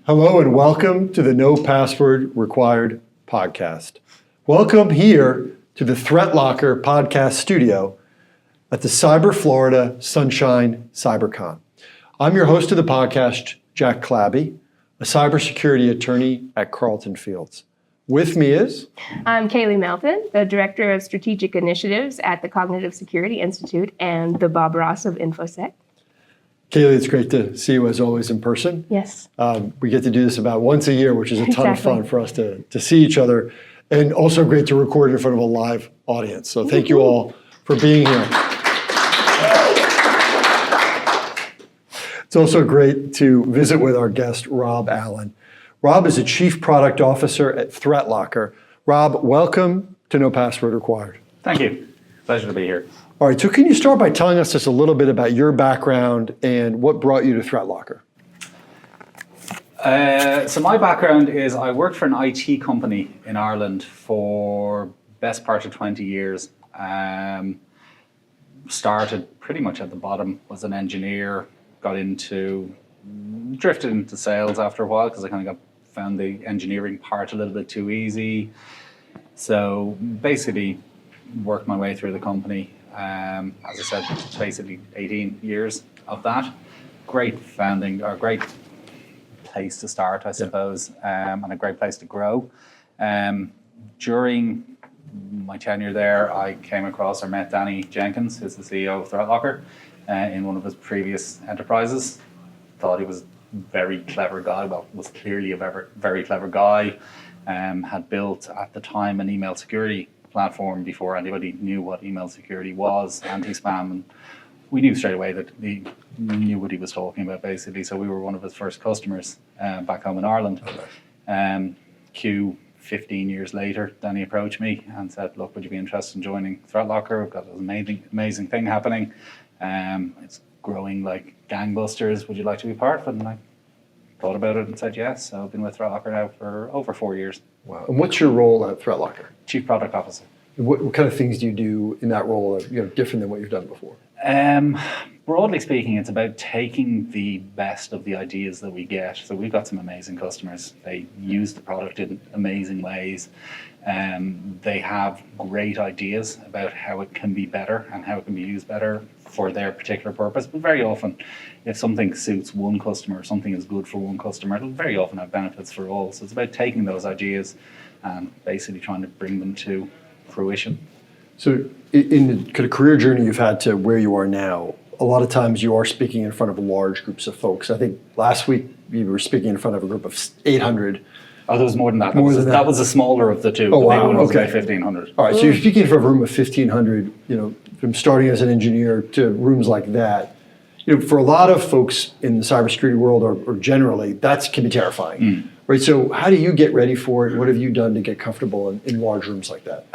Hello and welcome to the No Password Required podcast. Welcome here to the ThreatLocker podcast studio at the Cyber Florida Sunshine CyberCon. I'm your host of the podcast, Jack Clabby, a cybersecurity attorney at Carlton Fields. With me is? I'm Kayley Melton, the Director of Strategic Initiatives at the Cognitive Security Institute and the Bob Ross of infosec. Kayley, it's great to see you as always in person. Yes. We get to do this about once a year, which is a ton of fun for us to see each other, and also great to record in front of a live audience. So thank you all for being here. It's also great to visit with our guest, Rob Allen. Rob is a Chief Product Officer at ThreatLocker. Rob, welcome to No Password Required. Thank you. Pleasure to be here. All right, so can you start by telling us just a little bit about your background and what brought you to ThreatLocker? So my background is I worked for an IT company in Ireland for best part of 20 years. Started pretty much at the bottom, was an engineer, drifted into sales after a while because I kind of found the engineering part a little bit too easy. So basically worked my way through the company. As I said, basically 18 years of that. Great great place to start, I suppose, and a great place to grow. During my tenure there, I came across or met Danny Jenkins, who's the CEO of ThreatLocker, in one of his previous enterprises. Thought he was a very clever guy, was clearly a very clever guy. Had built, at the time, an email security platform before anybody knew what email security was, anti-spam, and we knew straight away that he knew what he was talking about, basically. So we were one of his first customers back home in Ireland. 15 years later, Danny approached me and said, look, would you be interested in joining ThreatLocker? We've got this amazing thing happening. It's growing like gangbusters. Would you like to be part of it? And I thought about it and said yes. So I've been with ThreatLocker now for over 4 years. Wow. And what's your role at ThreatLocker? Chief Product Officer. What kind of things do you do in that role that different than what you've done before? Broadly speaking, it's about taking the best of the ideas that we get. So we've got some amazing customers. They use the product in amazing ways. They have great ideas about how it can be better and how it can be used better for their particular purpose. But very often, if something suits one customer or something is good for one customer, it'll very often have benefits for all. So it's about taking those ideas and basically trying to bring them to fruition. So in the kind of career journey you've had to where you are now, a lot of times you are speaking in front of large groups of folks. I think last week you were speaking in front of a group of 800. Oh, there was more than that. That was the smaller of the two. Oh, wow. The big one was Okay. about 1,500. All right, so you're speaking in front of a room of 1,500, from starting as an engineer to rooms like that. For a lot of folks in the cybersecurity world or generally, that can be terrifying. Right, so how do you get ready for it? What have you done to get comfortable in large rooms like that?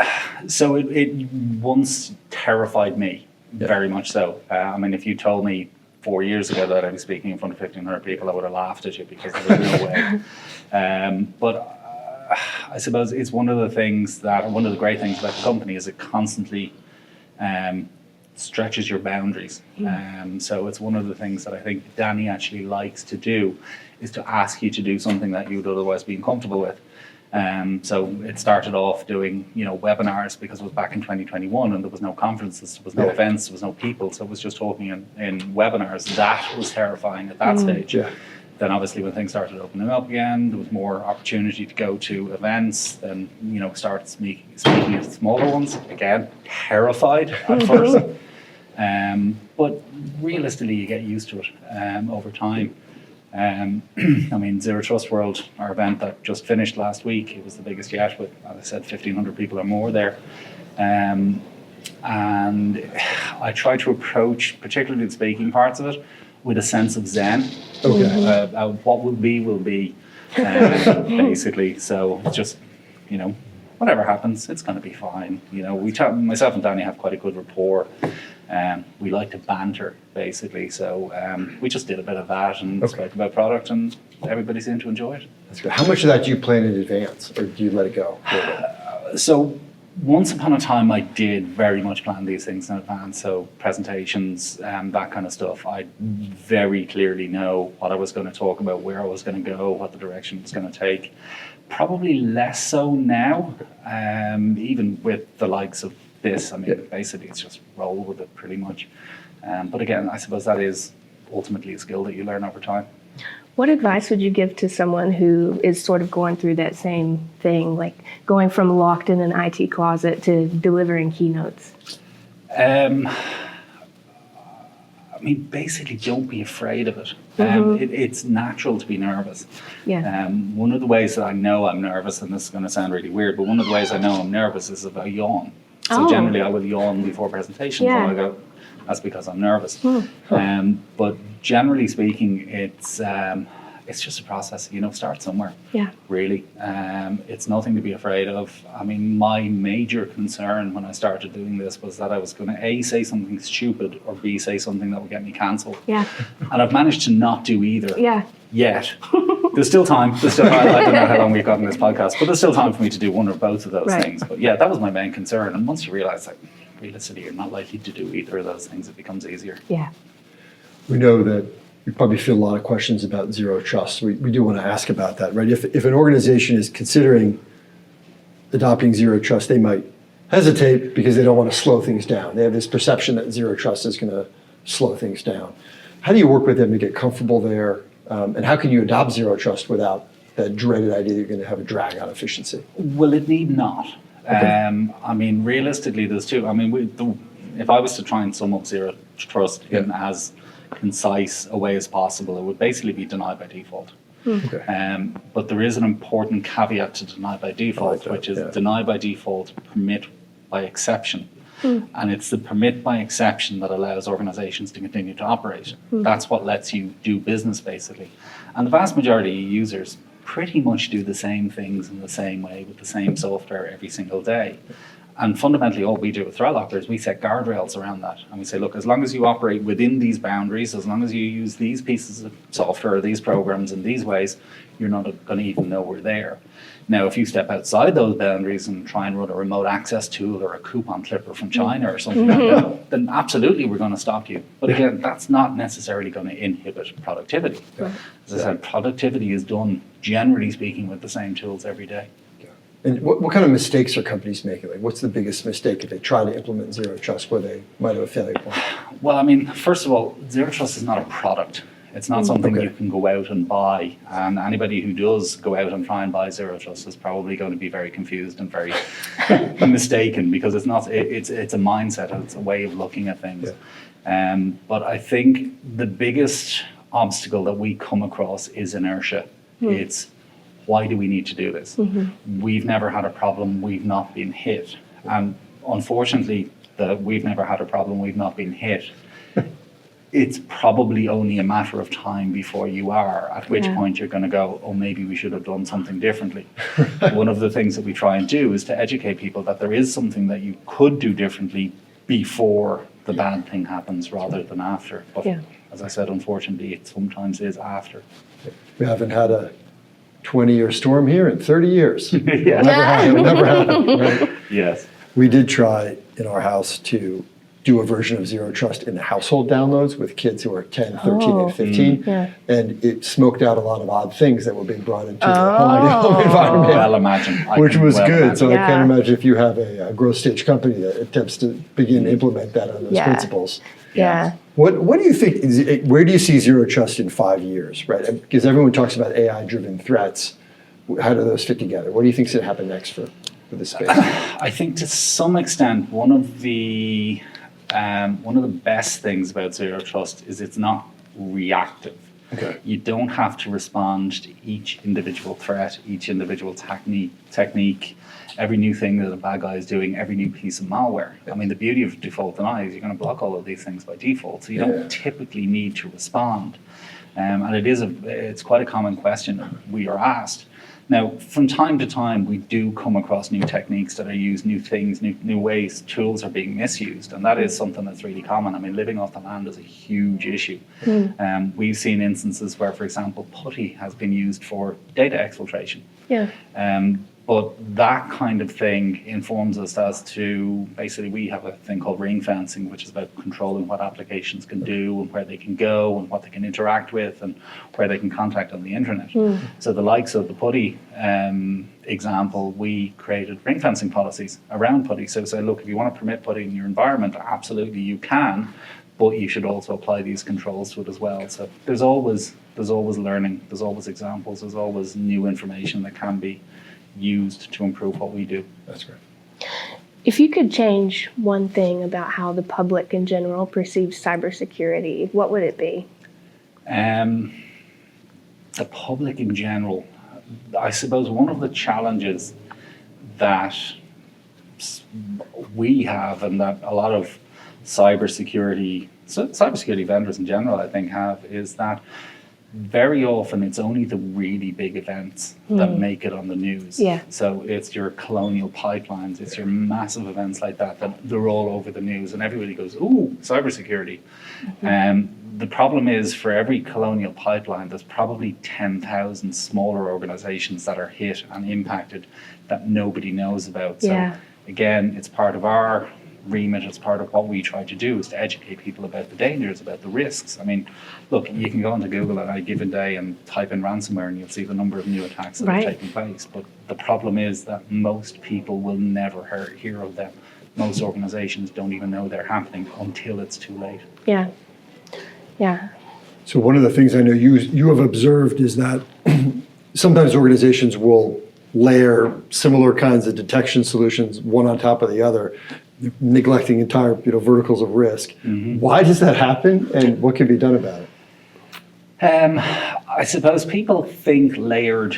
So it once terrified me, very much so. If you told me 4 years ago that I'd be speaking in front of 1,500 people, I would have laughed at you because there was no way. But I suppose it's one of the great things about the company is it constantly stretches your boundaries. So it's one of the things that I think Danny actually likes to do is to ask you to do something that you would otherwise be uncomfortable with. So it started off doing, webinars because it was back in 2021 and there was no conferences, there was no events, there was no people. So it was just talking in webinars. That was terrifying at that stage. Yeah. Then obviously when things started opening up again, there was more opportunity to go to events, then, start speaking at smaller ones. Again, terrified at first. But realistically, you get used to it over time. Zero Trust World, our event that just finished last week, it was the biggest yet with, as I said, 1,500 people or more there. And I try to approach, particularly the speaking parts of it, with a sense of zen. Okay. What will be, basically. So it's just, whatever happens, it's going to be fine. Myself and Danny have quite a good rapport. We like to banter, basically. So we just did a bit of that and spoke about product, and everybody seemed to enjoy it. That's good. How much of that do you plan in advance, or do you let it go? So Once upon a time, I did very much plan these things in advance. So presentations, that kind of stuff. I very clearly know what I was going to talk about, where I was going to go, what the direction it's going to take. Probably less so now, even with the likes of this. I mean, basically, it's just roll with it pretty much. But again, I suppose that is ultimately a skill that you learn over time. What advice would you give to someone who is sort of going through that same thing, like going from locked in an IT closet to delivering keynotes? I mean, basically, don't be afraid of it. It's natural to be nervous. Yeah. One of the ways that I know I'm nervous, and this is going to sound really weird, but one of the ways I know I'm nervous is if I yawn. So generally, I will yawn before presentations, and I go, that's because I'm nervous. But generally speaking, it's just a process. Start somewhere. Yeah. Really, it's nothing to be afraid of. I mean, my major concern when I started doing this was that I was going to A, say something stupid, or B, say something that would get me cancelled. Yeah. And I've managed to not do either. Yeah. Yet. There's still time. I don't know how long we've got in this podcast, but there's still time for me to do one or both of those things. But yeah, that was my main concern. And once you realize that realistically you're not likely to do either of those things, it becomes easier. Yeah. We know that we probably feel a lot of questions about zero trust. We do want to ask about that, right? If an organization is considering adopting zero trust, they might hesitate because they don't want to slow things down. They have this perception that zero trust is going to slow things down. How do you work with them to get comfortable there? And how can you adopt zero trust without that dreaded idea that you're going to have a drag on efficiency? Well, it need not. Okay. I mean, realistically, there's two. I mean, if I was to try and sum up zero trust in as concise a way as possible, it would basically be denied by default. Okay. But there is an important caveat to deny by default, which is deny by default, permit by exception. And it's the permit by exception that allows organizations to continue to operate. That's what lets you do business, basically. And the vast majority of users pretty much do the same things in the same way with the same software every single day. And fundamentally, all we do with ThreatLocker is we set guardrails around that. And we say, look, as long as you operate within these boundaries, as long as you use these pieces of software, these programs in these ways, you're not going to even know we're there. Now, if you step outside those boundaries and try and run a remote access tool or a coupon clipper from China or something like that, then absolutely we're going to stop you. But again, that's not necessarily going to inhibit productivity. As I said, productivity is done, generally speaking, with the same tools every day. And what kind of mistakes are companies making? Like, what's the biggest mistake if they try to implement zero trust where they might have a failure point? Well, I mean, first of all, zero trust is not a product. It's not something you can go out and buy. And anybody who does go out and try and buy zero trust is probably going to be very confused and very mistaken, because it's not. It's a mindset. It's a way of looking at things. But I think the biggest obstacle that we come across is inertia. It's, why do we need to do this? We've never had a problem, we've not been hit. And unfortunately, we've never had a problem, we've not been hit. It's probably only a matter of time before you are, at which point you're going to go, oh, maybe we should have done something differently. One of the things that we try and do is to educate people that there is something that you could do differently before the bad thing happens rather than after. But as I said, unfortunately, it sometimes is after. We haven't had a 20-year storm here in 30 years. Yeah. It will never happen, right? Yes. We did try in our house to do a version of zero trust in the household downloads with kids who are 10, 13, and 15. And it smoked out a lot of odd things that were being brought into the home environment. Well, imagine. Which was good. Imagine. So I can't imagine if you have a growth stage company that attempts to begin to implement that on those principles. What do you think, where do you see zero trust in 5 years, right? Because everyone talks about AI-driven threats. How do those fit together? What do you think is going to happen next for this space? I think to some extent, one of the best things about zero trust is it's not reactive. Okay. You don't have to respond to each individual threat, each individual technique, every new thing that a bad guy is doing, every new piece of malware. I mean, the beauty of default deny is you're going to block all of these things by default, so you don't typically need to respond. And it's quite a common question we are asked. Now, from time to time, we do come across new techniques that are used, new things, new ways tools are being misused. And that is something that's really common. I mean, living off the land is a huge issue. We've seen instances where, for example, putty has been used for data exfiltration. But that kind of thing informs us as to, basically we have a thing called ring fencing, which is about controlling what applications can do and where they can go and what they can interact with and where they can contact on the internet. So the likes of the Buc-ee example, we created ring fencing policies around Buc-ee. So say, look, if you want to permit Buc-ee in your environment, absolutely you can, but you should also apply these controls to it as well. So there's always learning, there's always examples, there's always new information that can be used to improve what we do. That's great. If you could change one thing about how the public in general perceives cybersecurity, what would it be? The public in general, I suppose one of the challenges that we have and that a lot of cybersecurity vendors in general, I think, have is that very often it's only the really big events that make it on the news. Yeah. So it's your colonial pipelines, it's your massive events like that they're all over the news and everybody goes, ooh, cybersecurity. The problem is for every colonial pipeline, there's probably 10,000 smaller organizations that are hit and impacted that nobody knows about. So again, it's part of our remit, it's part of what we try to do is to educate people about the dangers, about the risks. I mean, look, you can go onto Google on a given day and type in ransomware and you'll see the number of new attacks that are taking place. But the problem is that most people will never hear of them. Most organizations don't even know they're happening until it's too late. Yeah. Yeah. So one of the things I know you have observed is that sometimes organizations will layer similar kinds of detection solutions one on top of the other, neglecting entire verticals of risk. Why does that happen, and what can be done about it? I suppose people think layered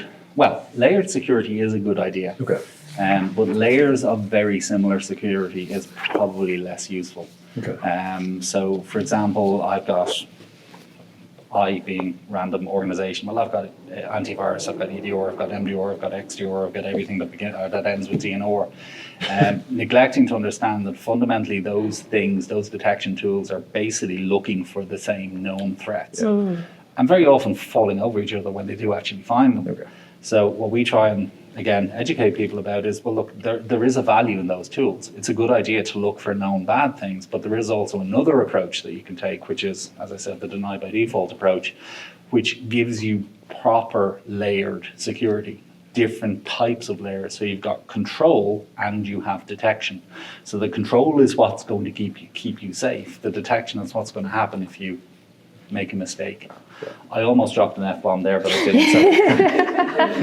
security is a good idea. Okay. But layers of very similar security is probably less useful. Okay. So, for example, I being random organization, well, I've got antivirus, I've got EDR, I've got MDR, I've got XDR, I've got everything that ends with DNR. Neglecting to understand that fundamentally those detection tools are basically looking for the same known threats. And very often falling over each other when they do actually find them. Okay. So what we try and, again, educate people about is, well, look, there is a value in those tools. It's a good idea to look for known bad things, but there is also another approach that you can take, which is, as I said, the deny by default approach, which gives you proper layered security, different types of layers. So you've got control and you have detection. So the control is what's going to keep you safe. The detection is what's going to happen if you make a mistake. I almost dropped an F-bomb there, but I didn't. So.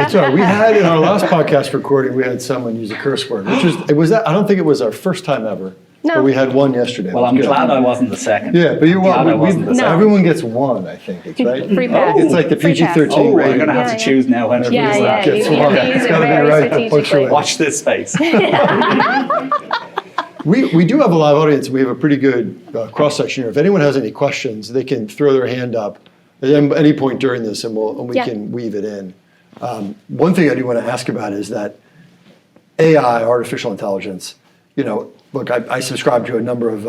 It's all right. We had in our last podcast recording, we had someone use a curse word, I don't think it was our first time ever. No. But we had one yesterday. Well, I'm glad I wasn't the second. Yeah, but you wasn't the second. Everyone gets one, I think. It's right. Free pass. It's like the Free pass. PG-13 Oh, rating. I'm going to have to choose now. When Yeah, Gets you one. have to use it Gotta be very right, strategically. punctuate. Watch this space. We do have a live audience. We have a pretty good cross-section here. If anyone has any questions, they can throw their hand up at any point during this, and we can weave it in. One thing I do want to ask about is that AI, artificial intelligence, look, I subscribe to a number of,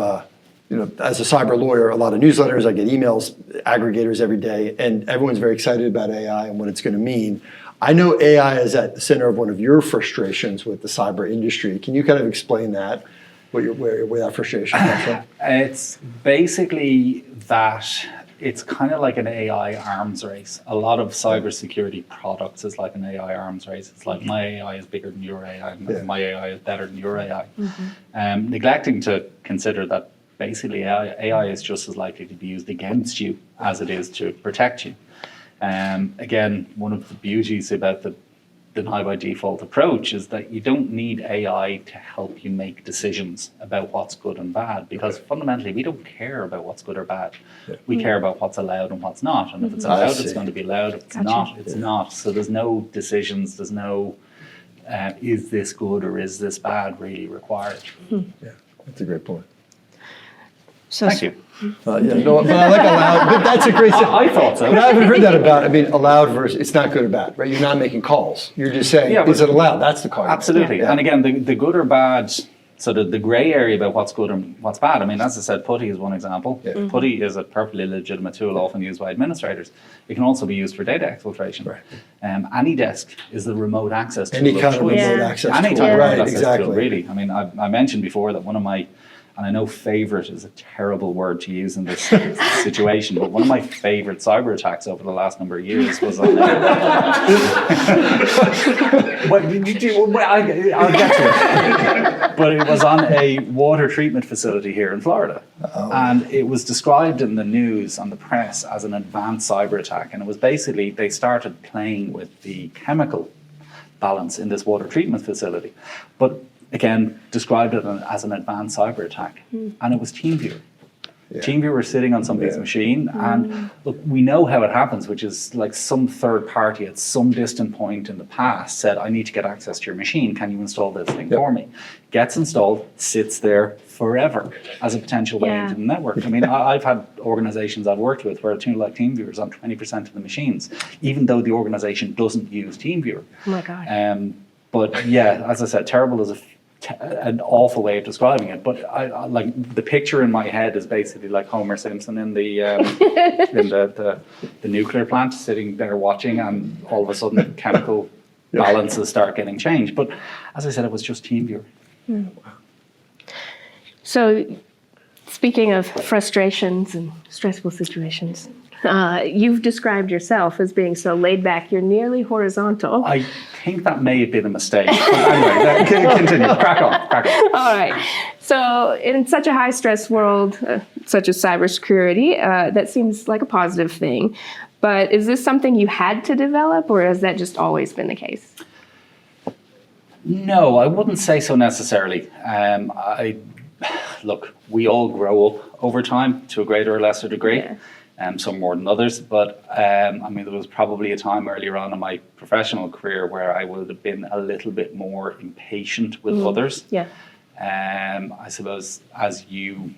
as a cyber lawyer, a lot of newsletters. I get emails, aggregators every day, and everyone's very excited about AI and what it's going to mean. I know AI is at the center of one of your frustrations with the cyber industry. Can you kind of explain that, where that frustration comes from? It's basically that it's kind of like an AI arms race. A lot of cybersecurity products is like an AI arms race. It's like my AI is bigger than your AI, and my AI is better than your AI. Neglecting to consider that basically AI is just as likely to be used against you as it is to protect you. Again, one of the beauties about the deny by default approach is that you don't need AI to help you make decisions about what's good and bad, because fundamentally we don't care about what's good or bad. We care about what's allowed and what's not. And if it's allowed, it's going to be allowed. If it's not, it's not. So there's no decisions, there's no is this good or is this bad really required. Yeah, that's a great point. So Thank you. But I like allowed, but that's a great thing. I thought so. But I haven't heard that about, allowed versus, it's not good or bad, right? You're not making calls. You're just saying, is it allowed? That's the call. Absolutely. Yeah. And again, the good or bad So the grey area about what's good and what's bad, I mean, as I said, putty is one example. Yeah. Putty is a perfectly legitimate tool often used by administrators. It can also be used for data exfiltration. Right. AnyDesk is the remote access tool. Any kind of choice. remote Yeah. access Any tool. type of Right, remote access exactly. tool, really. I mean, I mentioned before that one of my, and I know favorite is a terrible word to use in this situation, but one of my favorite cyber attacks over the last number of years was on I'll get to it. But it was on a water treatment facility here in Florida. And it was described in the news, on the press, as an advanced cyber attack. And it was basically, they started playing with the chemical balance in this water treatment facility. But again, described it as an advanced cyber attack. And it was TeamViewer. Yeah. TeamViewer was sitting on somebody's Yeah. machine, and look, we know how it happens, which is like some third party at some distant point in the past said, I need to get access to your machine, can you install this thing for me? Gets installed, sits there forever as a potential way into the network. I mean, I've had organizations I've worked with where a tool like TeamViewer is on 20% of the machines, even though the organization doesn't use TeamViewer. Oh my God. But yeah, as I said, terrible is an awful way of describing it. But I like the picture in my head is basically like Homer Simpson in the in the nuclear plant, sitting there watching, and all of a sudden chemical balances start getting changed. But as I said, it was just TeamViewer. So, speaking of frustrations and stressful situations, you've described yourself as being so laid back, you're nearly horizontal. I think that may have been a mistake. But anyway, continue. Crack on. All right. So, in such a high stress world, such as cybersecurity, that seems like a positive thing. But is this something you had to develop, or has that just always been the case? No, I wouldn't say so necessarily. Look, we all grow up over time to a greater or lesser degree. Some more than others, but I mean, there was probably a time earlier on in my professional career where I would have been a little bit more impatient with others. Yeah. I suppose as you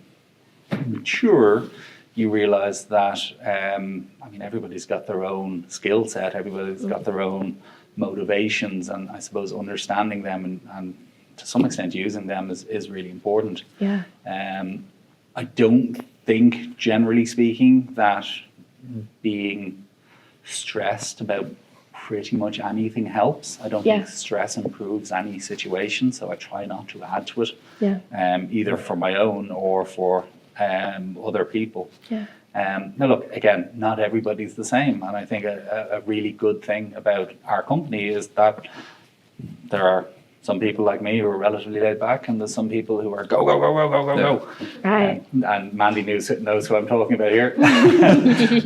mature, you realize that I mean, everybody's got their own skill set, everybody's got their own motivations, and I suppose understanding them and to some extent using them is really important. Yeah. I don't think, generally speaking, that being stressed about pretty much anything helps. I don't think stress improves any situation, so I try not to add to it, either for my own or for other people. Yeah. Now, look, again, not everybody's the same, and I think a really good thing about our company is that there are some people like me who are relatively laid back, and there's some people who are go. Right. And Mandy knows who I'm talking about here.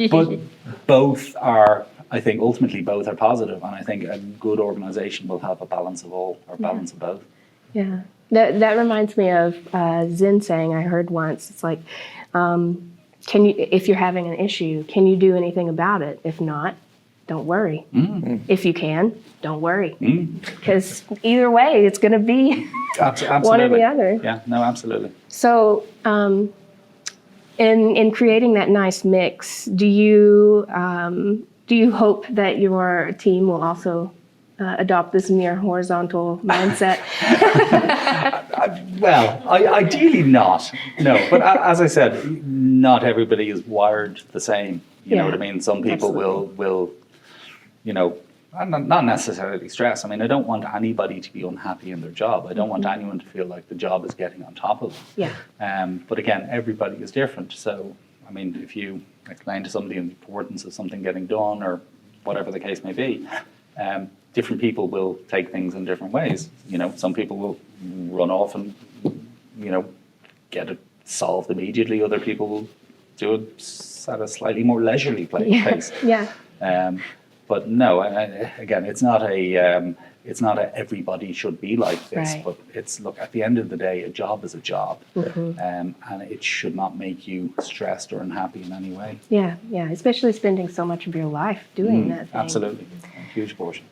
But both are, I think, ultimately both are positive, and I think a good organisation will have a balance of all, or balance of both. Yeah. That reminds me of Zen saying I heard once. It's like, can you, if you're having an issue, can you do anything about it? If not, don't worry. If you can, don't worry. Because either way, it's going to be Absolutely. one or the other. Yeah, no, absolutely. So, in creating that nice mix, do you hope that your team will also adopt this near horizontal mindset? Well, ideally not. No, but as I said, not everybody is wired the same. You know what I mean? Some people will, you know, not necessarily stress. I mean, I don't want anybody to be unhappy in their job. I don't want anyone to feel like the job is getting on top of them. Yeah. But again, everybody is different. So, I mean, if you explain to somebody the importance of something getting done or whatever the case may be, different people will take things in different ways. You know, some people will run off and, you know, get it solved immediately. Other people will do it at a slightly more leisurely pace. Yeah. But no, again, it's not a everybody should be like this. Right. But it's, look, at the end of the day, a job is a job, and it should not make you stressed or unhappy in any way. Yeah. Yeah. Especially spending so much of your life doing that thing. Absolutely, a huge portion.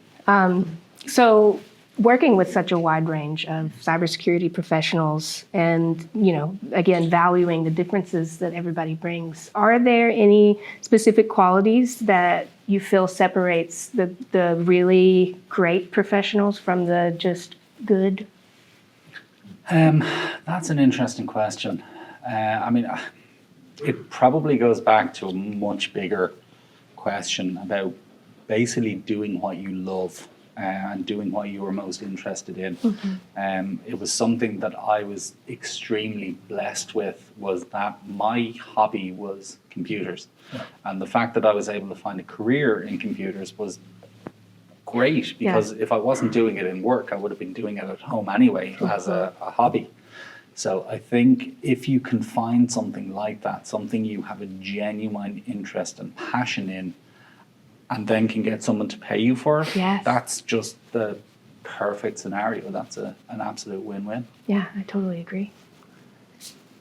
So, working with such a wide range of cybersecurity professionals and, you know, again, valuing the differences that everybody brings, are there any specific qualities that you feel separates the really great professionals from the just good? That's an interesting question. I mean, it probably goes back to a much bigger question about basically doing what you love and doing what you were most interested in. It was something that I was extremely blessed with, was that my hobby was computers. And the fact that I was able to find a career in computers was great, because if I wasn't doing it in work, I would have been doing it at home anyway as a hobby. So I think if you can find something like that, something you have a genuine interest and passion in, and then can get someone to pay you for it, that's just the perfect scenario. That's an absolute win-win. Yeah, I totally agree.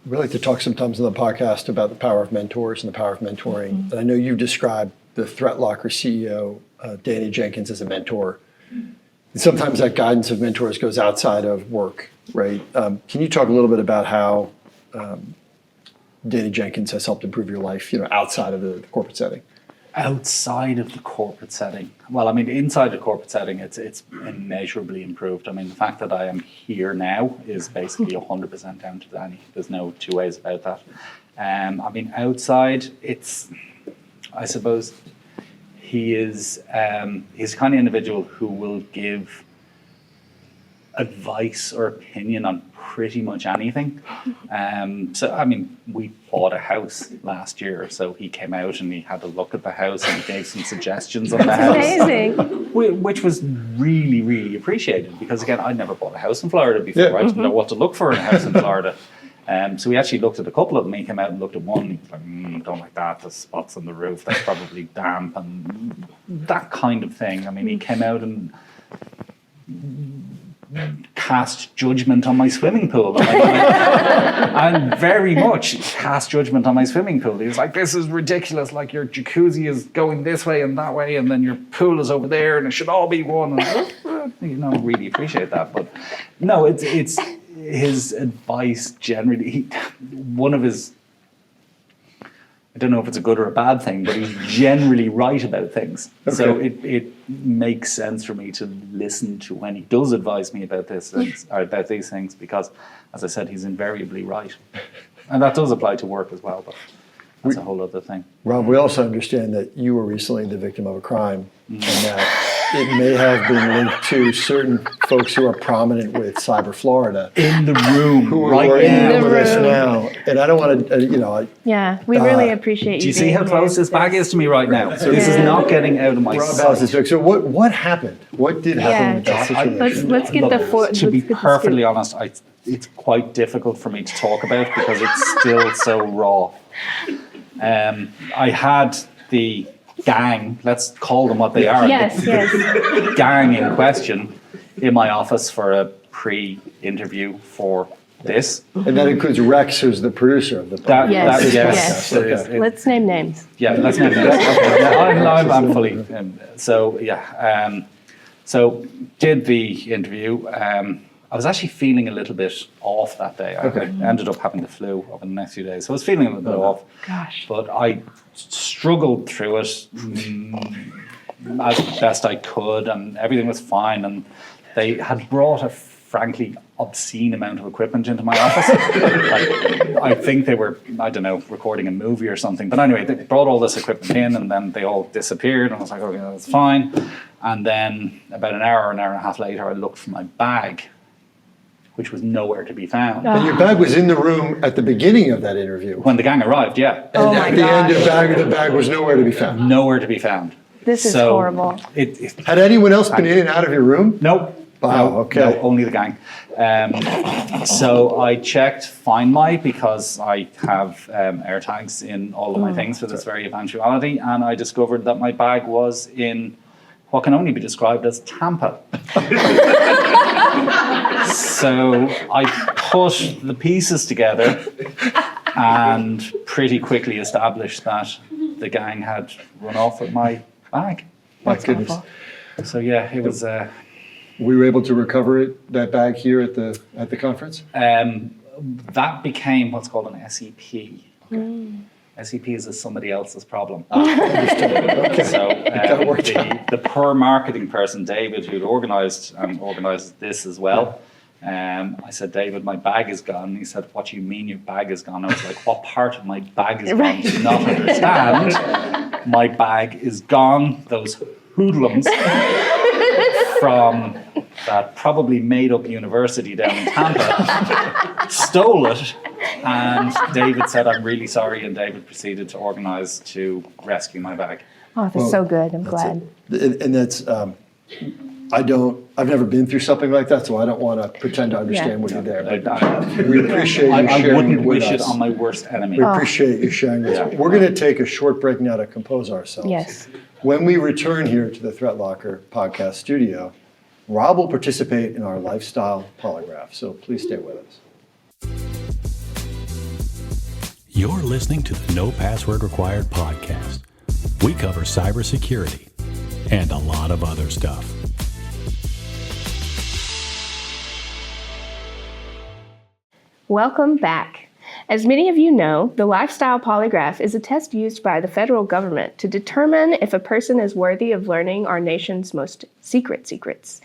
We like to talk sometimes on the podcast about the power of mentors and the power of mentoring. And I know you described the ThreatLocker CEO, Danny Jenkins, as a mentor. And sometimes that guidance of mentors goes outside of work, right? Can you talk a little bit about how Danny Jenkins has helped improve your life, outside of the corporate setting? Outside of the corporate setting, well, I mean, inside the corporate setting, it's immeasurably improved. I mean, the fact that I am here now is basically 100% down to Danny. There's no two ways about that. I mean, outside, I suppose he's the kind of individual who will give advice or opinion on pretty much anything. So, I mean, we bought a house last year, so he came out and he had a look at the house and he gave some suggestions on the house. Amazing. Which was really, really appreciated, because again, I'd never bought a house in Florida before. I didn't know what to look for in a house in Florida. So we actually looked at a couple of them. He came out and looked at one and he was like, don't like that, there's spots on the roof, that's probably damp, and that kind of thing. I mean, he came out and cast judgment on my swimming pool. And very much cast judgment on my swimming pool. He was like, this is ridiculous, like your jacuzzi is going this way and that way, and then your pool is over there, and it should all be one. And really appreciate that. But no, it's his advice generally, one of his, I don't know if it's a good or a bad thing, but he's generally right about things. Okay. So it makes sense for me to listen to when he does advise me about this or about these things, because, as I said, he's invariably right. And that does apply to work as well, but that's a whole other thing. Rob, we also understand that you were recently the victim of a crime, and that it may have been linked to certain folks who are prominent with Cyber Florida. In the room, who right are now. with us now. And I don't want to, Yeah, we really appreciate you. Do you see how close this bag is to me right now? So this is not getting out of my sight. So what happened? What did happen with that situation? Let's get To be perfectly honest, it's quite difficult for me to talk about because it's still so raw. I had the gang, let's call them what they are. Yes. Gang in question in my office for a pre-interview for this. And that includes Rex, who's the producer of the podcast. Yes. Okay. Let's name names. Yeah, let's name names. Okay. Yeah, I'm fully. So did the interview. I was actually feeling a little bit off that day. I ended up having the flu over the next few days, so I was feeling a little bit off. Gosh. But I struggled through it as best I could, and everything was fine. And they had brought a frankly obscene amount of equipment into my office. I think they were, recording a movie or something. But anyway, they brought all this equipment in, and then they all disappeared. And I was like, okay, that's fine. And then about an hour and a half later, I looked for my bag, which was nowhere to be found. And your bag was in the room at the beginning of that interview. When the gang arrived, yeah. And at the end of the bag was nowhere to be found. Nowhere to be found. This is horrible. Had anyone else been in and out of your room? Nope. Wow, okay. No, only the gang. So I checked Find My, because I have air tags in all of my things for this very eventuality, and I discovered that my bag was in what can only be described as Tampa. So I put the pieces together and pretty quickly established that the gang had run off with my bag. My goodness. So yeah, it was. We were able to recover that bag here at the conference? That became what's called an SEP. SEP is somebody else's problem. Okay. So the poor marketing person, David, who'd organised this as well, I said, David, my bag is gone. He said, what do you mean your bag is gone? I was like, what part of my bag is gone? Do you not understand? My bag is gone. Those hoodlums from that probably made up university down in Tampa stole it. And David said, I'm really sorry. And David proceeded to organise to rescue my bag. Oh, that's so good. I'm glad. And that's, I've never been through something like that, so I don't want to pretend to understand what you're there. But we appreciate you I sharing wouldn't it with wish us. it on my worst enemy. We appreciate you sharing this. Yeah. We're going to take a short break now to compose ourselves. Yes. When we return here to the ThreatLocker podcast studio, Rob will participate in our lifestyle polygraph, so please stay with us. You're listening to the No Password Required podcast. We cover cybersecurity and a lot of other stuff. Welcome back. As many of you know, the lifestyle polygraph is a test used by the federal government to determine if a person is worthy of learning our nation's most secret secrets.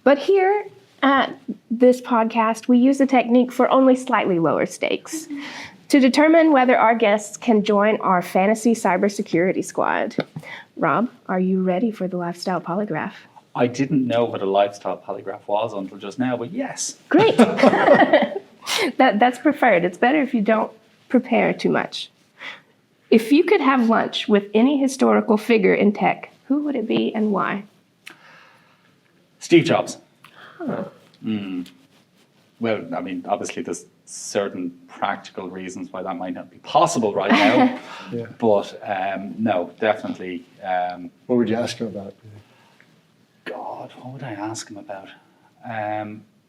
But here at this podcast, we use the technique for only slightly lower stakes to determine whether our guests can join our fantasy cybersecurity squad. Rob, are you ready for the lifestyle polygraph? I didn't know what a lifestyle polygraph was until just now, but yes. Great. That's preferred. It's better if you don't prepare too much. If you could have lunch with any historical figure in tech, who would it be and why? Steve Jobs. Well, I mean, obviously there's certain practical reasons why that might not be possible right now. Yeah. But no, definitely. What would you ask him about? God, what would I ask him about?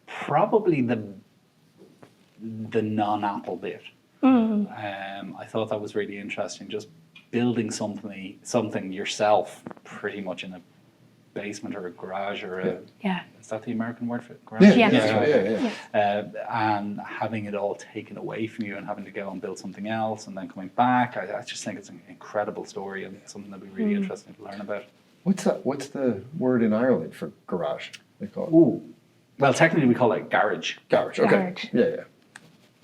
Probably the non-Apple bit. I thought that was really interesting. Just building something yourself, pretty much in a basement or a garage or a. Yeah. Is that the American word for it? Garage? Yeah. And having it all taken away from you and having to go and build something else and then coming back. I just think it's an incredible story and something that'd be really interesting to learn about. What's the word in Ireland for garage? They call it. Ooh. Well, technically we call it garage. Garage. Okay. Garage. Yeah.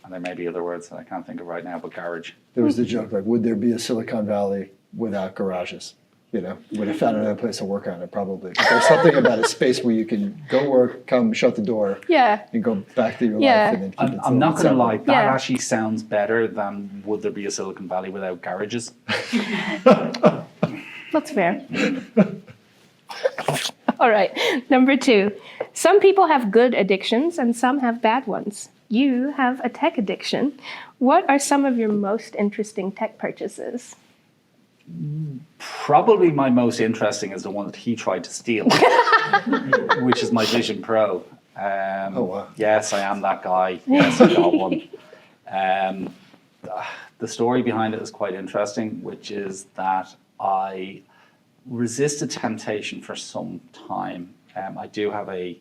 And there may be other words that I can't think of right now, but garage. There was the joke like, would there be a Silicon Valley without garages? You know, would have found another place to work on it probably. But there's something about a space where you can go work, come, shut the door, and go back to your life. And then keep it I'm not going to lie, that Yeah. actually sounds better than would there be a Silicon Valley without garages? That's fair. All right. Number 2. Some people have good addictions and some have bad ones. You have a tech addiction. What are some of your most interesting tech purchases? Probably my most interesting is the one that he tried to steal, which is my Vision Pro. Oh, wow. Yes, I am that guy. Yes, I got one. The story behind it is quite interesting, which is that I resisted temptation for some time. I do have a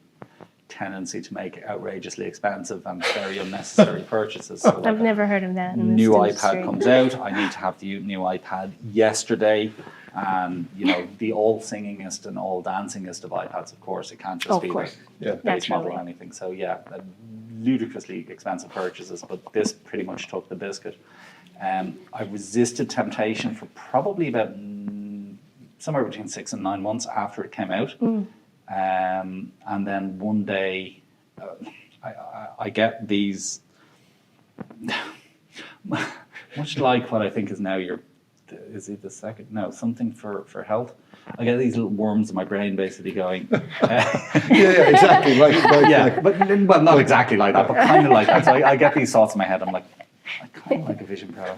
tendency to make outrageously expensive and very unnecessary purchases. So I've never heard of that. In this new industry. iPad comes out. I need to have the new iPad yesterday. And, you know, the all singingest and all dancingest of iPads, of course. It can't just be the base model or anything. So, yeah, ludicrously expensive purchases. But this pretty much took the biscuit. I resisted temptation for probably about somewhere between 6 and 9 months after it came out. And then one day, I get these, much like what I think is now is it the second? No, something for health. I get these little worms in my brain basically going. Exactly. Well, not exactly like that, but kind of like that. So I get these thoughts in my head. I'm like, I kind of like a Vision Pro.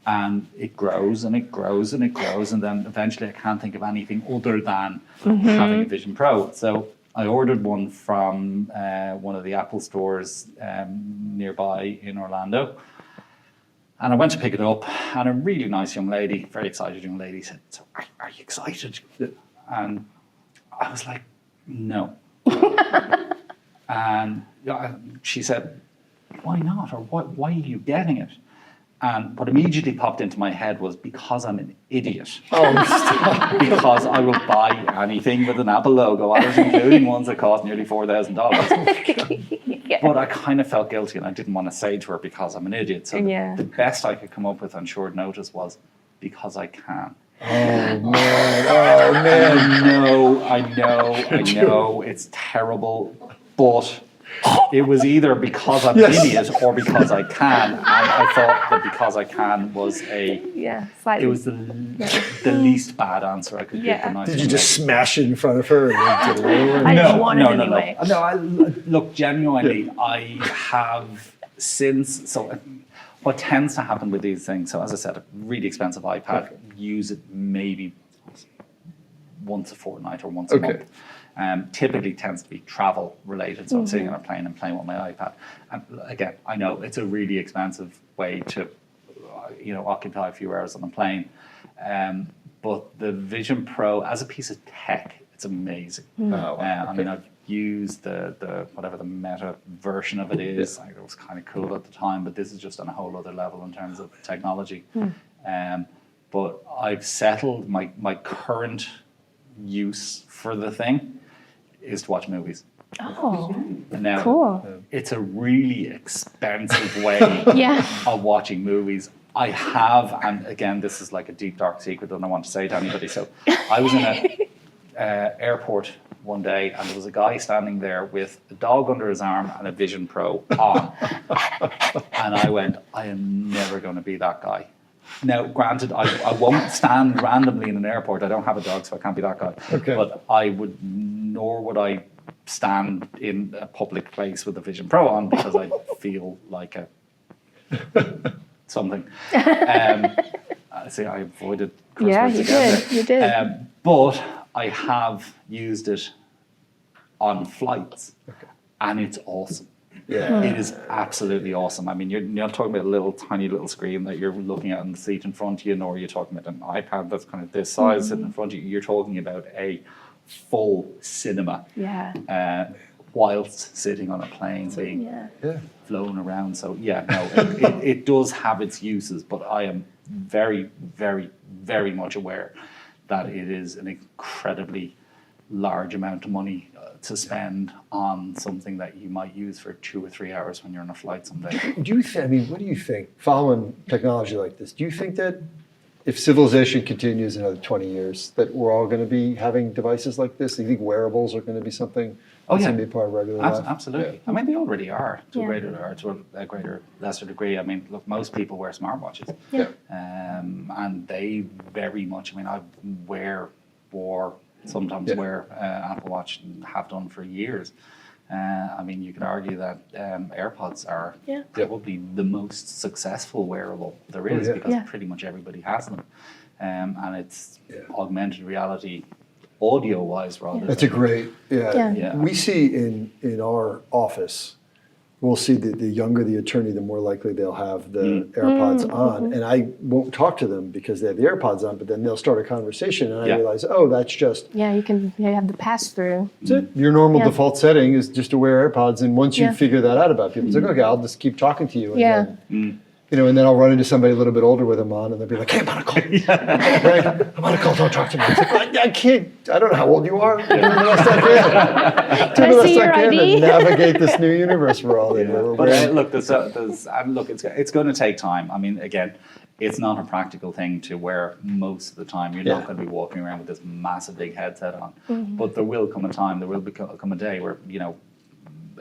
And it grows and it grows and it grows. And then eventually I can't think of anything other than having a Vision Pro. So I ordered one from one of the Apple stores nearby in Orlando. And I went to pick it up. And a really nice young lady, very excited young lady, said, so are you excited? And I was like, no. And she said, why not? Or why are you getting it? And what immediately popped into my head was because I'm an idiot. Oh, stop. Because I will buy anything with an Apple logo on it, including ones that cost nearly $4,000. Yeah. But I kind of felt guilty, and I didn't want to say to her because I'm an idiot. So Yeah. the best I could come up with on short notice was because I can. Oh, man. Oh, man. I know, it's terrible, but it was either because I'm an idiot or because I can, and I thought that because I can was slightly. it was the least bad answer I could give. Yeah. The nice Did you young just lady. smash it in front of her? And then get away with it? I just want it anyway. No, look, genuinely, I have since, so what tends to happen with these things, so as I said, a really expensive iPad, use it maybe once a fortnight or once a month. Typically tends to be travel related, so I'm sitting on a plane and playing with my iPad. And again, I know it's a really expensive way to, occupy a few hours on a plane. But the Vision Pro, as a piece of tech, it's amazing. I mean, I've used the whatever the Meta version of it is. It was kind of cool at the time, but this is just on a whole other level in terms of technology. But I've settled my current use for the thing is to watch movies. Oh, Now, cool. it's a really expensive way Yeah. of watching movies. I have, and again, this is like a deep, dark secret that I don't want to say to anybody. So I was in an airport one day, and there was a guy standing there with a dog under his arm and a Vision Pro on. And I went, I am never going to be that guy. Now, granted, I won't stand randomly in an airport. I don't have a dog, so I can't be that guy. Okay. But nor would I stand in a public place with a Vision Pro on because I feel like something. See, I avoided curse Yeah, words you again did. You did. there. But I have used it on flights, and it's awesome. Yeah. It is absolutely awesome. I mean, you're not talking about a little tiny little screen that you're looking at on the seat in front of you, nor you're talking about an iPad that's kind of this size sitting in front of you. You're talking about a full cinema. Yeah. Whilst sitting on a plane being Yeah. flown around. So it does have its uses, but I am very, very, very much aware that it is an incredibly large amount of money to spend on something that you might use for 2 or 3 hours when you're on a flight someday. What do you think, following technology like this, do you think that if civilization continues another 20 years, that we're all going to be having devices like this? Do you think wearables are going to be something that's going to be part of regular life? Absolutely. I mean, they already are to a greater, lesser degree. I mean, look, most people wear smartwatches. Yeah. And they very much, I mean, sometimes wear Apple Watch and have done for years. I mean, you could argue that AirPods are probably the most successful wearable there is because pretty much everybody has them. And it's augmented reality audio-wise rather. That's a great, Yeah. We see in our office, we'll see the younger the attorney, the more likely they'll have the AirPods on. And I won't talk to them because they have the AirPods on, but then they'll start a conversation and I realize, that's just... Yeah, you have the pass-through. That's it. Your normal default setting is just to wear AirPods. And once you figure that out about people, it's like, okay, I'll just keep talking to you. And then, and then I'll run into somebody a little bit older with them on, and they'll be like, hey, I'm on a call. Right? I'm on a call, don't talk to me. It's like, I can't, I don't know how old you are. Do the best I can. Do the best I can to navigate this new universe we're all in. But look, it's going to take time. I mean, again, it's not a practical thing to wear most of the time. You're not going to be walking around with this massive big headset on. But there will come a time, there will come a day where,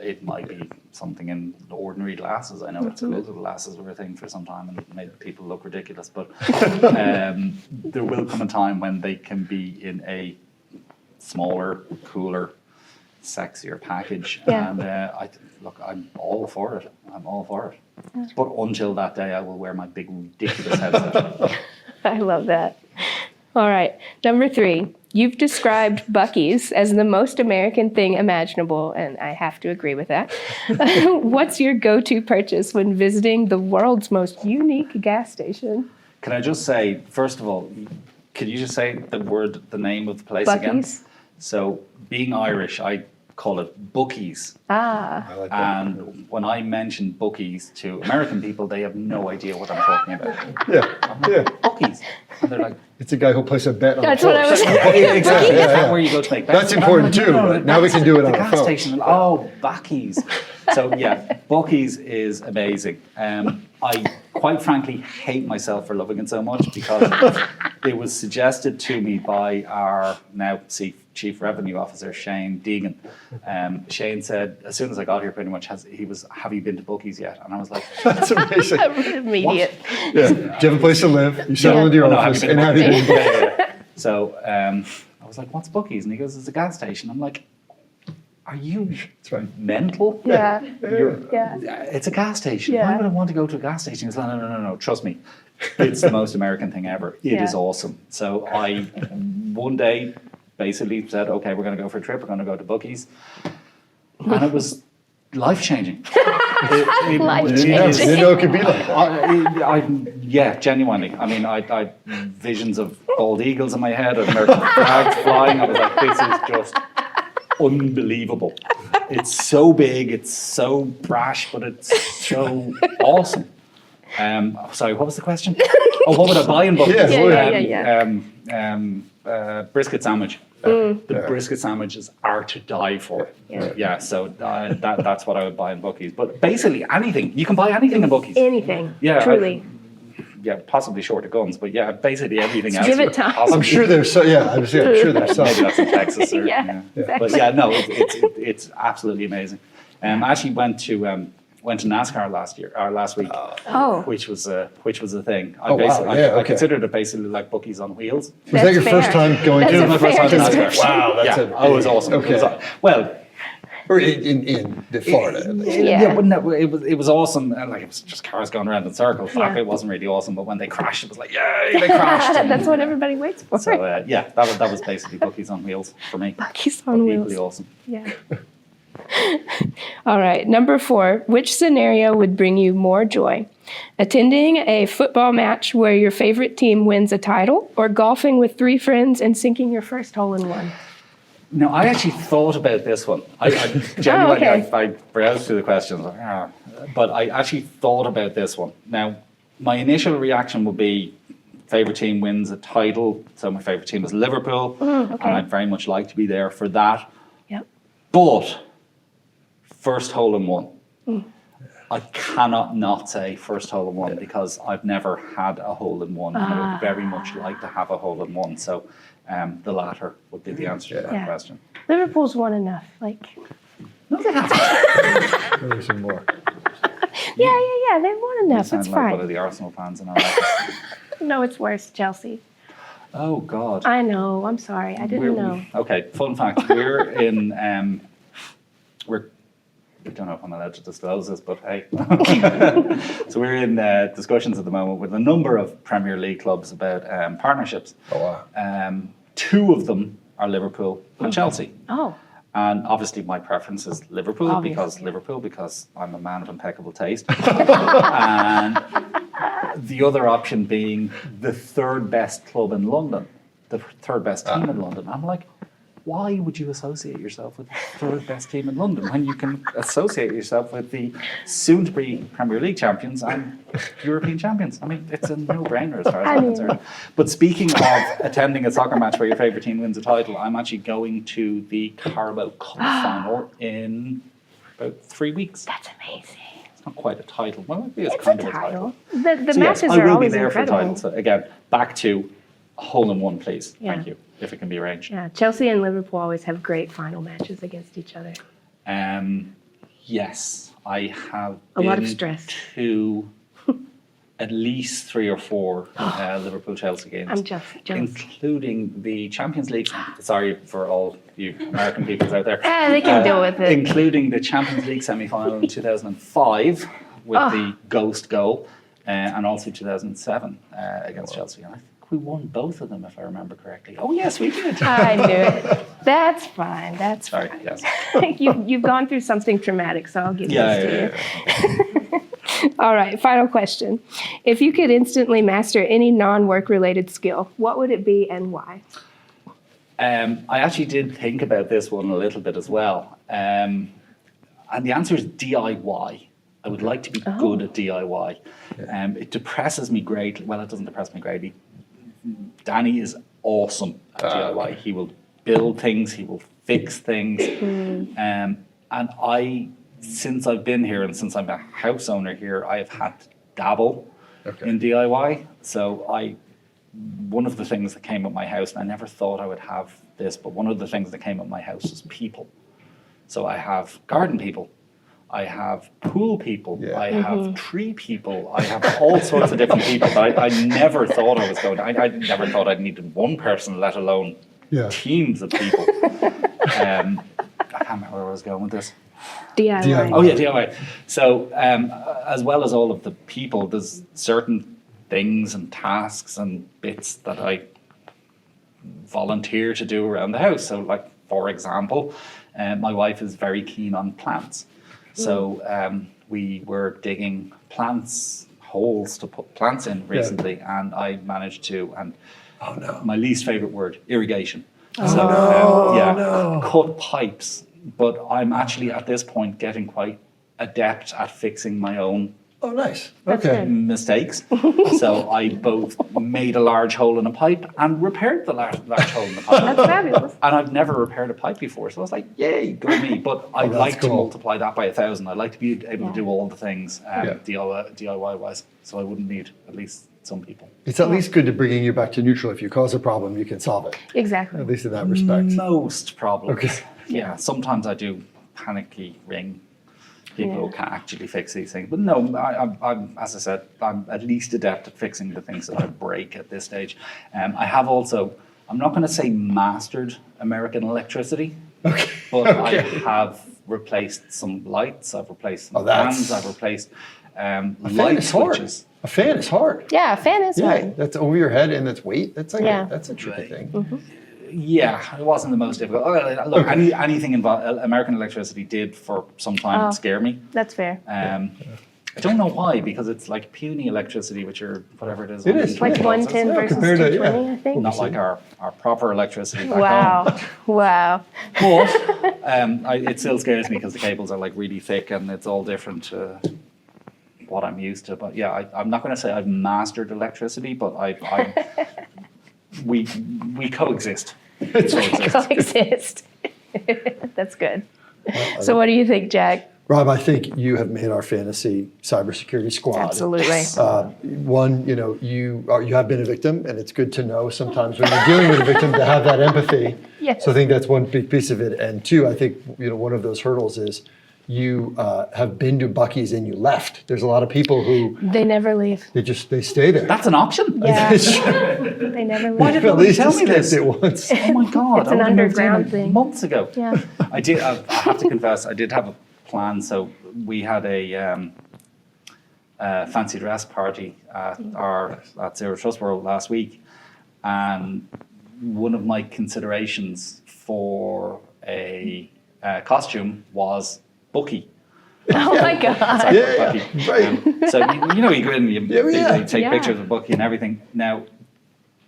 it might be something in ordinary glasses. I know little glasses were a thing for some time and it made people look ridiculous, but there will come a time when they can be in a smaller, cooler, sexier package. Yeah. And I'm all for it. I'm all for it. But until that day, I will wear my big, ridiculous headset. I love that. All right. Number 3. You've described Buc-ee's as the most American thing imaginable, and I have to agree with that. What's your go-to purchase when visiting the world's most unique gas station? Can I just say, first of all, could you just say the name of the place again? Buc-ee's. So, being Irish, I call it Buc-ees. Ah. I like that. And when I mention Buc-ees to American people, they have no idea what I'm talking about. Yeah. Buc-ees. And they're like, It's a guy who places a bet on That's a what I horse. was exactly. Yeah, Is that yeah. where you go to make bets? That's important too, but now we can do it on the our gas phones. station. Oh, Buc-ees. So yeah, Buc-ees is amazing. I quite frankly hate myself for loving it so much because it was suggested to me by our now Chief Revenue Officer, Shane Deegan. Shane said, as soon as I got here, pretty much, have you been to Buc-ees yet? And I was like, That's amazing. Immediate. Yeah. Do you have a place to live? You settle into your "Oh, no, have office, you been and to have you Buc-ees?" been? Yeah. So I was like, what's Buc-ees? And he goes, it's a gas station. I'm like, are you That's right. mental? Yeah. Yeah, it's a gas station. Yeah. Why would I want to go to a gas station? He goes, no, trust me. It's the most American thing ever. It is Yeah. awesome. So I, one day, basically said, okay, we're going to go for a trip. We're going to go to Buc-ee's. And it was life-changing. Life-changing. Yeah, you didn't know it could be like that. Yeah, genuinely. I mean, I visions of bald eagles in my head, of American flags flying. I was like, this is just unbelievable. It's so big, it's so brash, but it's so awesome. Sorry, what was the question? Oh, what would I buy in Buc-ee's? Brisket sandwich. The brisket sandwiches are to die for. Yeah, so that's what I would buy in Buc-ee's. But basically anything. You can buy anything in Buc-ee's. Anything. Yeah, Truly. Yeah, possibly short of guns, but yeah, basically everything else. Give it time. I'm sure there's some. Yeah, I'm sure there's some. Maybe that's in Texas. Or, Yeah, exactly. But yeah, no, it's absolutely amazing. I actually went to NASCAR last week, Oh. which was a thing. Oh, wow, yeah, I okay. considered it basically like Buc-ee's on wheels. Was that your That's first fair. time going That's to? a It was my first fair time in NASCAR. description. Wow, that's yeah, it was awesome. It Okay. was, well, Or in the Florida. Yeah. but no, it was awesome. And like it was just cars going around in circles. Yeah. It wasn't really awesome, but when they crashed, it was like, yay, they crashed. And That's what everybody waits for. so yeah, that was basically Buc-ee's on wheels for me. Buc-ee's on wheels. Equally awesome. Yeah. All right. Number 4. Which scenario would bring you more joy? Attending a football match where your favorite team wins a title, or golfing with 3 friends and sinking your first hole in one? No, I actually thought about this one. I genuinely, okay. I browsed through the questions, but I actually thought about this one. Now, my initial reaction would be favorite team wins a title. So my favorite team is Liverpool, okay. and I'd very much like to be there for that. Yep. But first hole in one. I cannot not say first hole in one because I've never had a hole in one. And I would very much like to have a hole in one. So the latter would be the answer to that Yeah. question. Liverpool's won enough. Like, No, they haven't. Maybe some more. yeah. They've won You enough. sound It's like one of fine. the Arsenal fans in our office. No, it's worse. Chelsea. Oh, God. I know. I'm sorry. I didn't know. Okay, fun fact. We're in, I don't know if I'm allowed to disclose this, but hey. So we're in discussions at the moment with a number of Premier League clubs about partnerships. Oh, wow. 2 of them are Liverpool and Chelsea. Oh. And obviously my preference is Liverpool Obviously, because I'm a man of impeccable taste. And the other option being the 3rd best club in London, the 3rd best team in London. I'm like, why would you associate yourself with the 3rd best team in London when you can associate yourself with the soon-to-be Premier League champions and European champions? I mean, it's a no-brainer as far as I'm concerned. But speaking of attending a soccer match where your favourite team wins a title, I'm actually going to the Carabao Cup final in about 3 weeks. That's amazing. It's not quite a title. Well, it is It's kind a of a title. title. The So yes, matches I are will be always there for a incredible. title. So again, back to hole in one, please. Yeah. Thank you, if it can be arranged. Yeah, Chelsea and Liverpool always have great final matches against each other. Yes, I have A lot of been stress. to at least 3 or 4 Liverpool-Chelsea games. I'm just jealous. Including the Champions League. Sorry for all you American people out there. They can deal with it. Including the Champions League semi-final in 2005 with the ghost goal, and also 2007 against Chelsea. And I think we won both of them, if I remember correctly. Oh yes, we did. I knew it. That's fine. That's Sorry. fine. Yes. You've gone through something traumatic, so I'll give this to you. Yeah. All right, final question. If you could instantly master any non-work related skill, what would it be and why? I actually did think about this one a little bit as well. And the answer is DIY. I would like to be good at DIY. It depresses me greatly. Well, it doesn't depress me greatly. Danny is awesome at DIY. He will build things. He will fix things. And since I've been here and since I'm a house owner here, I have had to dabble in DIY. So one of the things that came with my house, and I never thought I would have this, but one of the things that came with my house is people. So I have garden people. I have pool people, I have tree people, I have all sorts of different people that I never thought I was going to. I never thought I'd needed one person, let alone teams of people. I can't remember where I was going with this. DIY. Oh yeah, DIY. So as well as all of the people, there's certain things and tasks and bits that I volunteer to do around the house. So like, for example, my wife is very keen on plants. So we were digging holes to put plants in recently, and I managed to, my least favorite word, irrigation. Cut pipes. But I'm actually at this point getting quite adept at fixing my own mistakes. So I both made a large hole in a pipe and repaired the large hole in the pipe. That's fabulous. And I've never repaired a pipe before, so I was like, yay, go me. But I'd like to multiply that by 1,000. I'd like to be able to do all the things DIY-wise, so I wouldn't need at least some people. It's at least good to bringing you back to neutral. If you cause a problem, you can solve it. Exactly. At least in that respect. Most problems. Okay. Yeah, sometimes I do panicky ring people who can't actually fix these things. But no, I'm, as I said, I'm at least adept at fixing the things that I break at this stage. I have also, I'm not going to say mastered American electricity, but I have replaced some lights, I've replaced some fans, I've replaced light switches. A fan is hard. Yeah, a fan is hard. That's over your head and that's weight. That's like that's a tricky thing. Yeah, it wasn't the most difficult. Look, anything American electricity did for some time scare me. That's fair. I don't know why, because it's like puny electricity, which are whatever it is. It is. Like 110 versus 220, I think. Not like our proper electricity back home. Wow. But it still scares me because the cables are like really thick and it's all different to what I'm used to. But yeah, I'm not going to say I've mastered electricity, but we coexist. Coexist. That's good. So what do you think, Jack? Rob, I think you have made our fantasy cybersecurity squad. Absolutely. One, you have been a victim, and it's good to know sometimes when you're dealing with a victim to have that empathy. Yes. So I think that's one big piece of it. And two, I think one of those hurdles is you have been to Buc-ee's and you left. There's a lot of people who they never leave. They stay there. That's an option. Yeah. They never leave. Why did nobody tell me this? It once. Oh my God! It's an underground thing. Months ago. Yeah. I did. I have to confess, I did have a plan. So we had a fancy dress party at Zero Trust World last week, and one of my considerations for a costume was Buc-ee. Oh my God. Yeah, right. So you go in, you take pictures of Buc-ee and everything. Now,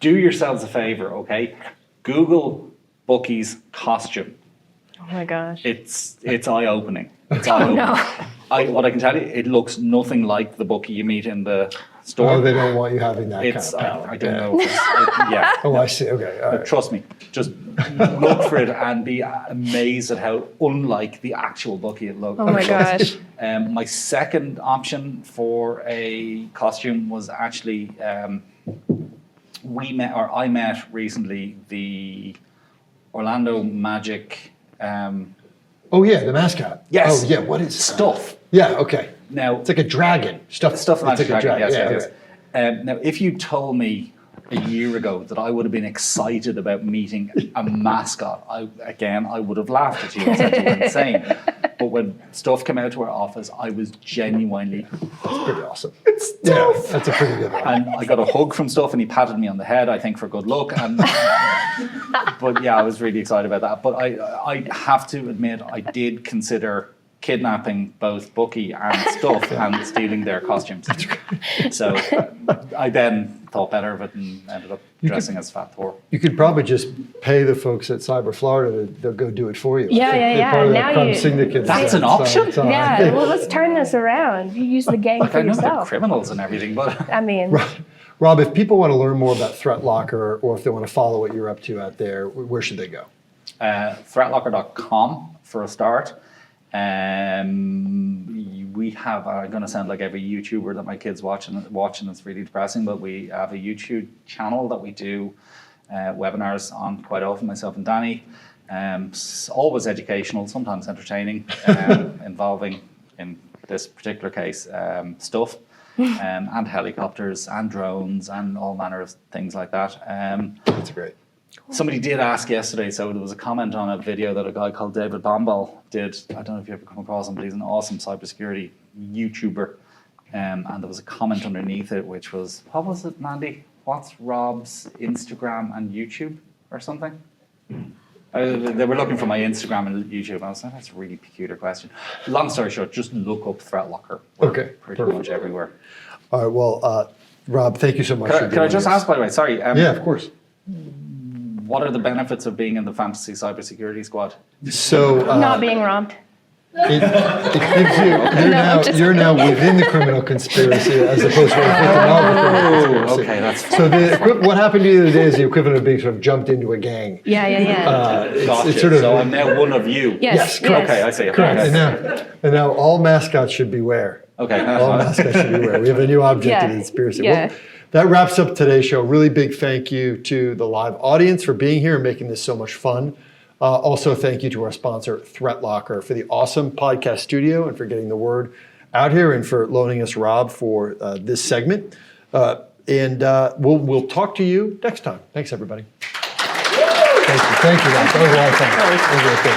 do yourselves a favor, okay? Google Buc-ee's costume. Oh my gosh. It's eye-opening. It's eye-opening. No. What I can tell you, it looks nothing like the Buc-ee you meet in the store. Oh, they don't want you having that It's kind of palette. I don't know. Yeah. Oh, I see. Okay. All But right. trust me, just look for it and be amazed at how unlike the actual Buc-ee it looks. Oh my gosh. My second option for a costume was actually I met recently the Orlando Magic. Oh yeah, the mascot. Yes. Oh yeah. What is Stuff. Yeah. Okay. Now It's like a dragon. Stuff Magic like a Dragon. dragon. Yes. Now, if you told me a year ago that I would have been excited about meeting a mascot, I would have laughed at you and said you were insane. But when Stuff came out to our office, I was genuinely. That's pretty awesome. It's Stuff. Yeah, that's a pretty good one. And I got a hug from Stuff, and he patted me on the head, I think, for good luck. And but yeah, I was really excited about that. But I have to admit, I did consider kidnapping both Buc-ee and Stuff and stealing their costumes. That's great. So I then thought better of it and ended up dressing as Fat Thor. You could probably just pay the folks at Cyber Florida, they'll go do it for you. Yeah, yeah. Part of Now that crime you- syndicate. That's an option? Yeah, well, let's turn this around. You use the gang for I know they're yourself. criminals and everything, but I mean, Rob, if people want to learn more about ThreatLocker or if they want to follow what you're up to out there, where should they go? ThreatLocker.com for a start. We have, I'm going to sound like every YouTuber that my kids watching, it's really depressing, but we have a YouTube channel that we do webinars on quite often, myself and Danny. Always educational, sometimes entertaining, involving, in this particular case, stuff. And helicopters and drones and all manner of things like that. That's great. Somebody did ask yesterday, so there was a comment on a video that a guy called David Bombal did. I don't know if you ever come across him, but he's an awesome cybersecurity YouTuber. And there was a comment underneath it, which was, what was it, Mandy? What's Rob's Instagram and YouTube or something? They were looking for my Instagram and YouTube. I was like, that's a really peculiar question. Long story short, just look up ThreatLocker. We're Okay, pretty perfect. much everywhere. All right, well, Rob, thank you so much. Can I just ask, by the way, sorry. Yeah, of course. What are the benefits of being in the Fantasy Cybersecurity Squad? So not being robbed. it gives you, you're now within the criminal conspiracy as opposed to a victim of the criminal conspiracy. Okay, that's So what happened to you the other day is the equivalent of being sort of jumped into a gang. Yeah. Gotcha. It's sort of, So I'm now one of you. Yes. Okay, I see. correct. Okay. And now all mascots should beware. Okay. All mascots should beware. We have a new object Yeah, in the conspiracy. yeah. Well, that wraps up today's show. Really big thank you to the live audience for being here and making this so much fun. Also, thank you to our sponsor, ThreatLocker, for the awesome podcast studio and for getting the word out here and for loaning us Rob for this segment. And we'll talk to you next time. Thanks, everybody. Thank you, Rob. That was a lot of fun. That was really good.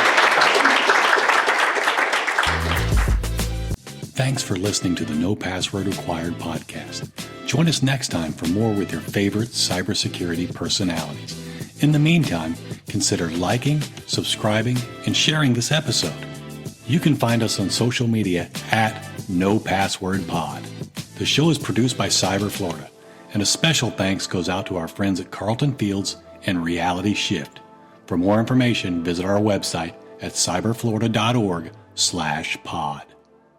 Thanks for listening to the No Password Required podcast. Join us next time for more with your favorite cybersecurity personalities. In the meantime, consider liking, subscribing, and sharing this episode. You can find us on social media at NoPasswordPod. The show is produced by Cyber Florida, and a special thanks goes out to our friends at Carlton Fields and Reality Shift. For more information, visit our website at cyberflorida.org/pod.